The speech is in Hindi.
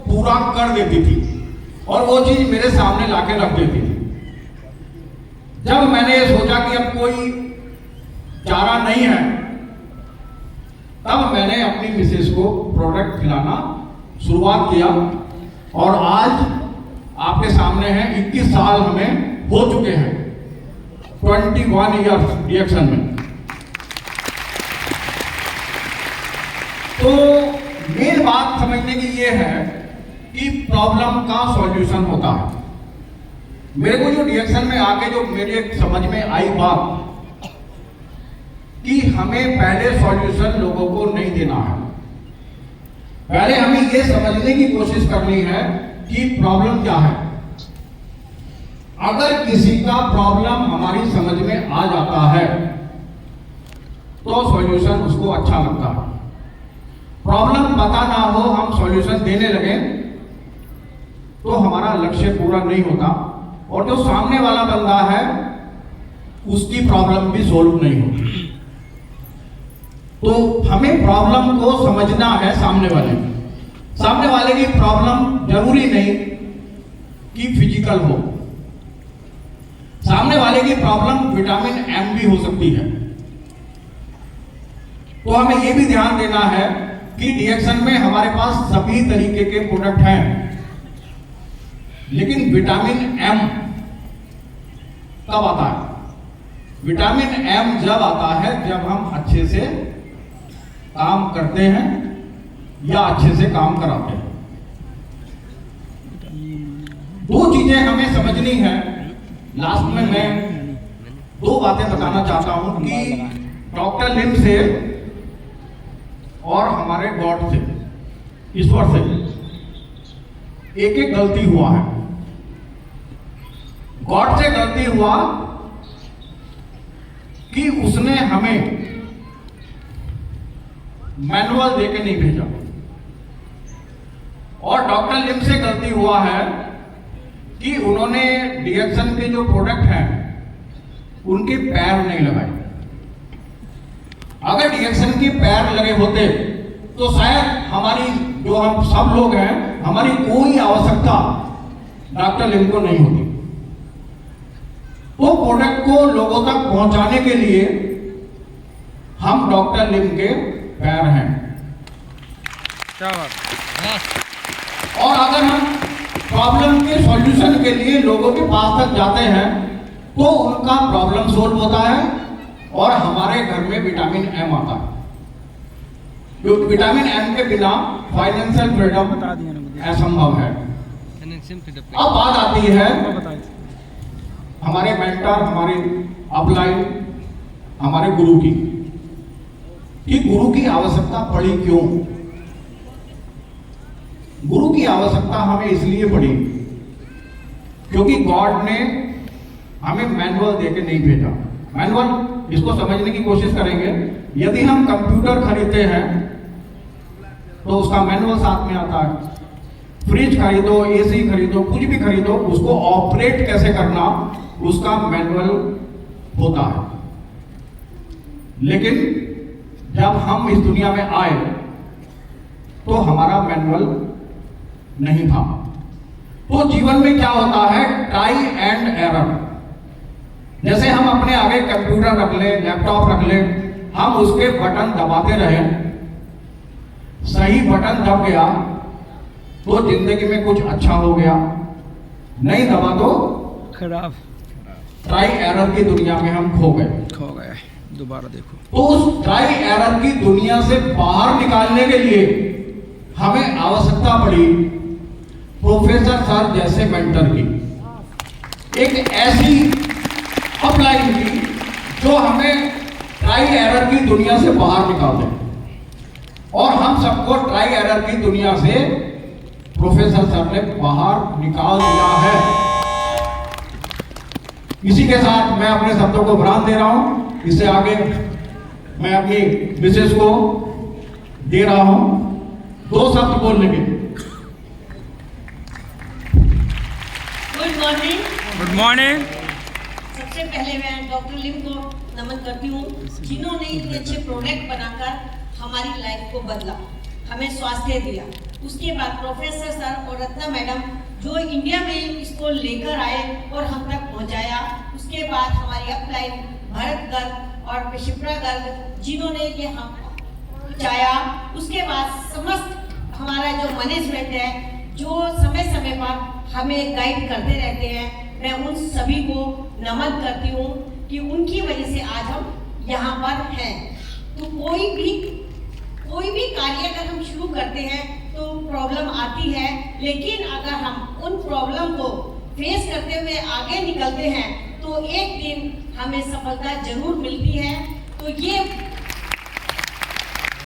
पूरा कर देती थी और वो चीज मेरे सामने लाके रख देती थी। जब मैंने ये सोचा कि अब कोई चारा नहीं है, तब मैंने अपनी मिसेस को प्रोडक्ट खिलाना शुरुआत किया और आज आपके सामने है 21 साल हमें हो चुके हैं, 21 ईयर्स रिएक्शन में। तो मेन बात समझने की ये है कि प्रॉब्लम का सॉल्यूशन होता है। मेरे को जो रिएक्शन में आके जो मेरे समझ में आई बात कि हमें पहले सॉल्यूशन लोगों को नहीं देना है, पहले हमें ये समझने की कोशिश करनी है कि प्रॉब्लम क्या है। अगर किसी का प्रॉब्लम हमारी समझ में आ जाता है तो सॉल्यूशन उसको अच्छा लगता है। प्रॉब्लम पता ना हो, हम सॉल्यूशन देने लगे तो हमारा लक्ष्य पूरा नहीं होता और जो सामने वाला बंदा है उसकी प्रॉब्लम भी सोल्व नहीं होती। तो हमें प्रॉब्लम को समझना है। सामने वाले की प्रॉब्लम जरूरी नहीं कि फिजिकल हो, सामने वाले की प्रॉब्लम विटामिन एम भी हो सकती है। तो हमें यह भी ध्यान देना है कि रिएक्शन में हमारे पास सभी तरीके के प्रोडक्ट हैं, लेकिन विटामिन एम कब आता है? विटामिन एम जब आता है जब हम अच्छे से काम करते हैं या अच्छे से काम कराते हैं। दो चीजें हमें समझनी है। लास्ट में मैं दो बातें बताना चाहता हूं कि डॉक्टर लिम से और हमारे गॉड से, ईश्वर से एक एक गलती हुआ है। गॉड से गलती हुआ कि उसने हमें मैनुअल देके नहीं भेजा, और डॉक्टर लिम से गलती हुआ है कि उन्होंने रिएक्शन के जो प्रोडक्ट हैं उनके पैर नहीं लगाए। अगर रिएक्शन के पैर लगे होते तो शायद हमारी, जो हम सब लोग हैं, हमारी कोई आवश्यकता डॉक्टर लिम को नहीं होती। तो प्रोडक्ट को लोगों तक पहुंचाने के लिए हम डॉक्टर लिम के पैर हैं। क्या बात। और अगर हम प्रॉब्लम के सॉल्यूशन के लिए लोगों के पास तक जाते हैं तो उनका प्रॉब्लम सोल्व होता है और हमारे घर में विटामिन एम आता है। क्योंकि विटामिन एम के बिना फाइनेंशियल फ्रीडम असंभव है। अब बात आती है हमारे मेंटर, हमारे अपलाइन, हमारे गुरु की, कि गुरु की आवश्यकता पड़ी क्यों? गुरु की आवश्यकता हमें इसलिए पड़ी क्योंकि गॉड ने हमें मैनुअल देके नहीं भेजा। मैनुअल, इसको समझने की कोशिश करेंगे। यदि हम कंप्यूटर खरीदते हैं तो उसका मैनुअल साथ में आता है। फ्रिज खरीदो, एसी खरीदो, कुछ भी खरीदो, उसको ऑपरेट कैसे करना उसका मैनुअल होता है। लेकिन जब हम इस दुनिया में आए तो हमारा मैनुअल नहीं था। तो जीवन में क्या होता है? Try and error. जैसे हम अपने आगे कंप्यूटर रख ले, लैपटॉप रख ले, हम उसके बटन दबाते रहे, सही बटन दब गया तो जिंदगी में कुछ अच्छा हो गया, नहीं दबा तो खराब। ट्राई एरर की दुनिया में हम खो गए। दोबारा देखो। तो उस ट्राई एरर की दुनिया से बाहर निकालने के लिए हमें आवश्यकता पड़ी प्रोफेसर सर जैसे मेंटर की, एक ऐसी अपलाइन की जो हमें ट्राई एरर की दुनिया से बाहर निकाल दे। और हम सबको ट्राई एरर की दुनिया से प्रोफेसर सर ने बाहर निकाल दिया है। इसी के साथ मैं अपने शब्दों को विराम दे रहा हूं। इससे आगे मैं अपनी मिसेस को दे रहा हूं 2 शब्द बोलने के। Good morning. Good morning. सबसे पहले मैं डॉक्टर लिम को नमन करती हूँ, जिन्होंने इतने अच्छे प्रोडक्ट बनाकर हमारी लाइफ को बदला, हमें स्वास्थ्य दिया। उसके बाद प्रोफेसर सर और रत्ना मैडम जो इंडिया में इसको लेकर आए और हम तक पहुंचाया। उसके बाद हमारी अपलाइन भरत गर्ग और शिप्रा गर्ग जिन्होंने ये हम पहुंचाया। उसके बाद समस्त हमारा जो मैनेजमेंट है जो समय समय पर हमें गाइड करते रहते हैं, मैं उन सभी को नमन करती हूँ कि उनकी वजह से आज हम यहाँ पर हैं। तो कोई भी कार्य अगर हम शुरू करते हैं तो प्रॉब्लम आती है, लेकिन अगर हम उन प्रॉब्लम को फेस करते हुए आगे निकलते हैं तो एक दिन हमें सफलता जरूर मिलती है। तो ये